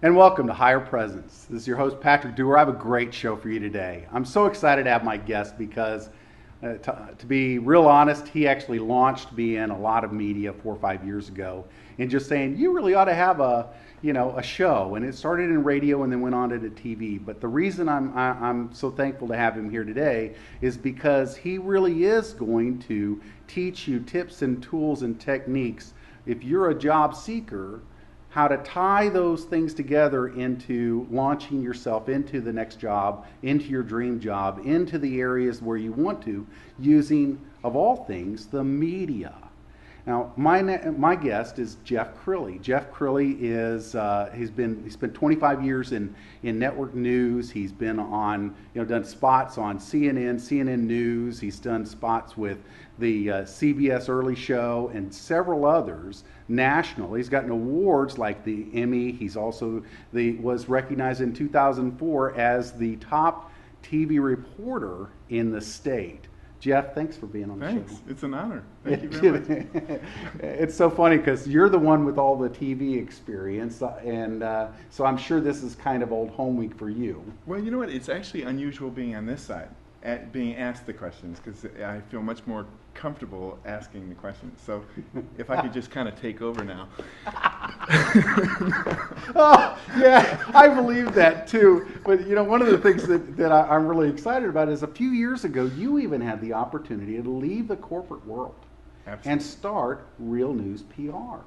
And welcome to HirePresence. This is your host, Patrick Dewar. I have a great show for you today. I'm so excited to have my guest because, to be real honest, he actually launched me in a lot of media 4 or 5 years ago and just saying, you really ought to have a show. And it started in radio and then went on to the TV. But the reason I'm so thankful to have him here today is because he really is going to teach you tips and tools and techniques if you're a job seeker, how to tie those things together into launching yourself into the next job, into your dream job, into the areas where you want to, using, of all things, the media. Now, my guest is Jeff Crilly. Jeff Crilly is he spent 25 years in network news. He's been on done spots on CNN News. He's done spots with the CBS Early Show and several others national. He's gotten awards like the Emmy. He's also was recognized in 2004 as the top TV reporter in the state. Jeff, thanks for being on the show. Thanks. It's an honor. Thank you very much. It's so funny because you're the one with all the TV experience, and so I'm sure this is kind of old home week for you. Well, you know what? It's actually unusual being on this side, being asked the questions, because I feel much more comfortable asking the questions. So if I could just kind of take over now. Oh, yeah, I believe that too. But one of the things that I'm really excited about is a few years ago, you even had the opportunity to leave the corporate world. Absolutely. And start Real News PR.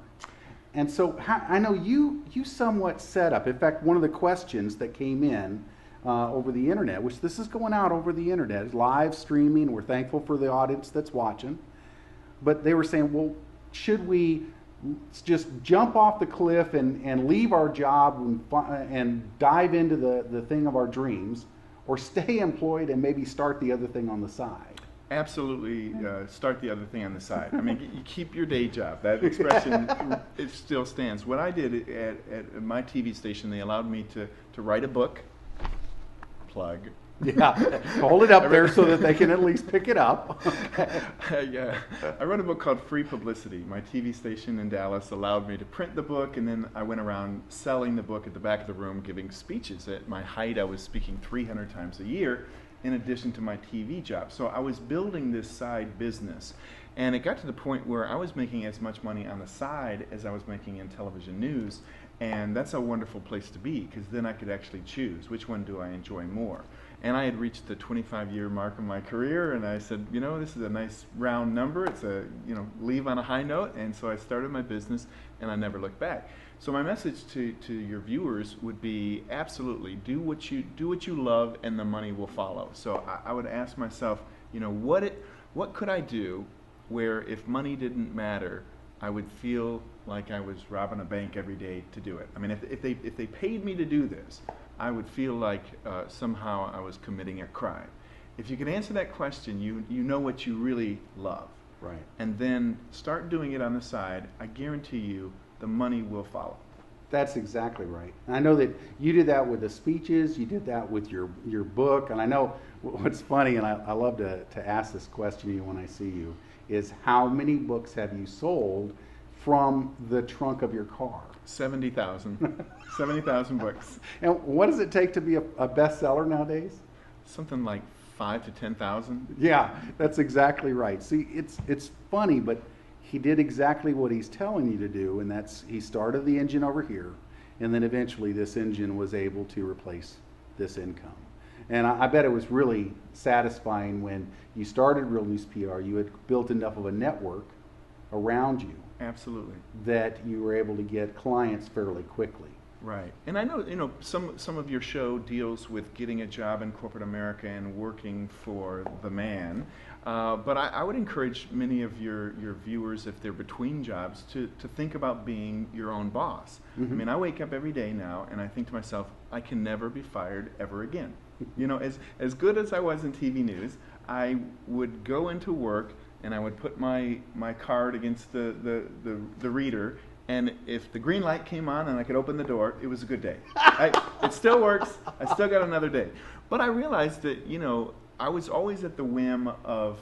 And so I know you somewhat set up. In fact, one of the questions that came in over the internet, which this is going out over the internet, live streaming. We're thankful for the audience that's watching. But they were saying, well, should we just jump off the cliff and leave our job and dive into the thing of our dreams, or stay employed and maybe start the other thing on the side? Absolutely, start the other thing on the side. I mean, you keep your day job. That expression, it still stands. What I did at my TV station, they allowed me to write a book. Plug. Yeah, hold it up there so that they can at least pick it up. Yeah, I wrote a book called Free Publicity. My TV station in Dallas allowed me to print the book, and then I went around selling the book at the back of the room, giving speeches. At my height, I was speaking 300 times a year, in addition to my TV job. So I was building this side business. And it got to the point where I was making as much money on the side as I was making in television news. And that's a wonderful place to be, because then I could actually choose which one do I enjoy more. And I had reached the 25-year mark of my career, and I said, this is a nice round number. It's leave on a high note. And so I started my business, and I never looked back. So my message to your viewers would be absolutely do what you love, and the money will follow. So I would ask myself, what could I do where if money didn't matter, I would feel like I was robbing a bank every day to do it. I mean, if they paid me to do this, I would feel like somehow I was committing a crime. If you can answer that question, you know what you really love. Right. And then start doing it on the side. I guarantee you the money will follow. That's exactly right. And I know that you did that with the speeches, you did that with your book, and I know what's funny, and I love to ask this question to you when I see you, is how many books have you sold from the trunk of your car? 70,000. 70,000 books. And what does it take to be a bestseller nowadays? Something like 5 to 10,000. Yeah, that's exactly right. See, it's funny, but he did exactly what he's telling you to do, and that's he started the engine over here, and then eventually this engine was able to replace this income. And I bet it was really satisfying when you started Real News PR. You had built enough of a network around you. Absolutely. That you were able to get clients fairly quickly. Right. And I know, some of your show deals with getting a job in corporate America and working for the man. But I would encourage many of your viewers, if they're between jobs, to think about being your own boss. Mm-hmm. I mean, I wake up every day now and I think to myself, I can never be fired ever again. As good as I was in TV news, I would go into work and I would put my card against the reader, and if the green light came on and I could open the door, it was a good day. It still works. I still got another day. But I realized that, I was always at the whim of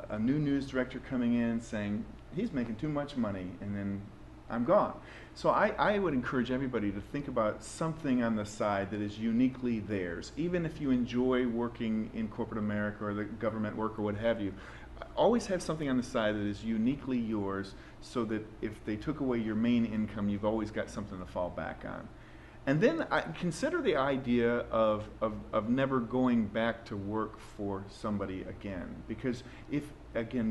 a new news director coming in saying, he's making too much money, and then I'm gone. So I would encourage everybody to think about something on the side that is uniquely theirs. Even if you enjoy working in corporate America or the government work or what have you, always have something on the side that is uniquely yours, so that if they took away your main income, you've always got something to fall back on. And then consider the idea of never going back to work for somebody again. Because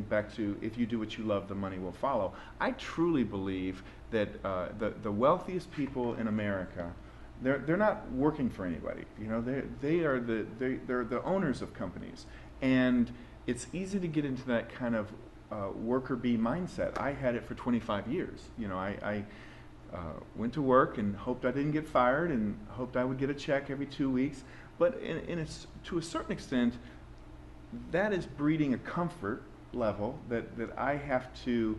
back to if you do what you love, the money will follow. I truly believe that the wealthiest people in America, they're not working for anybody. You know, they're the owners of companies. And it's easy to get into that kind of worker bee mindset. I had it for 25 years. You know, I went to work and hoped I didn't get fired and hoped I would get a check every 2 weeks. But to a certain extent, that is breeding a comfort level that I have to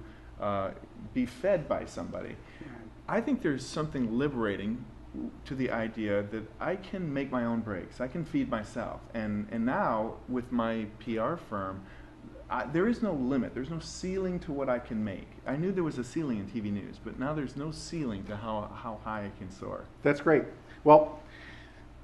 be fed by somebody. I think there's something liberating to the idea that I can make my own breaks. I can feed myself. And now with my PR firm, there is no limit. There's no ceiling to what I can make. I knew there was a ceiling in TV news, but now there's no ceiling to how high I can soar. That's great. Well,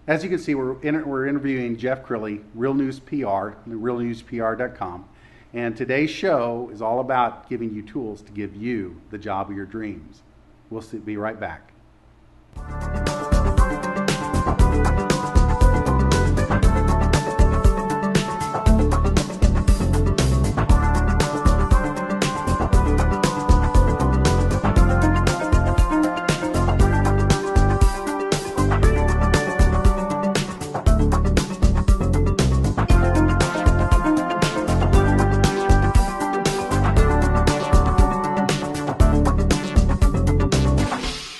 as you can see, we're interviewing Jeff Crilly, Real News PR, realnewspr.com. And today's show is all about giving you tools to give you the job of your dreams. We'll be right back.